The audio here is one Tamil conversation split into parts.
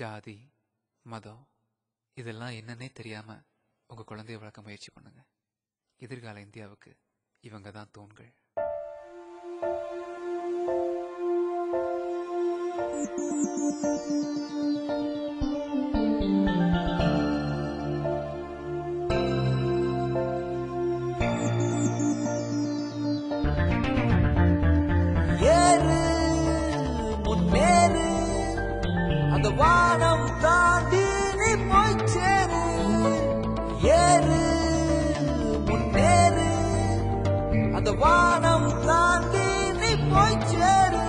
ஜாதி மதம் இதெல்லாம் என்னன்னே தெரியாம உங்க குழந்தைய வளர்க்க முயற்சி பண்ணுங்க. எதிர்கால இந்தியாவுக்கு இவங்க தான் தூண்கள். முன்னேறு அந்த வானம் தாண்டி நீ போய் சேரு. ஏறு முன்னேறு அந்த வானம் தாண்டி நீ போய் சேரு.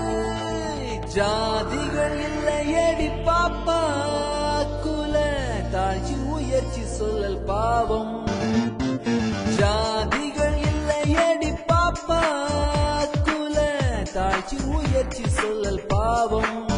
ஜாதிகள் இல்லையடி பாப்பா, குல தாழ்ச்சி உயர்ச்சி சொல்லல் பாவம். ஜாதிகள் இல்லையடி பாப்பா, குல தாழ்ச்சி உயர்ச்சி சொல்லல் பாவம்.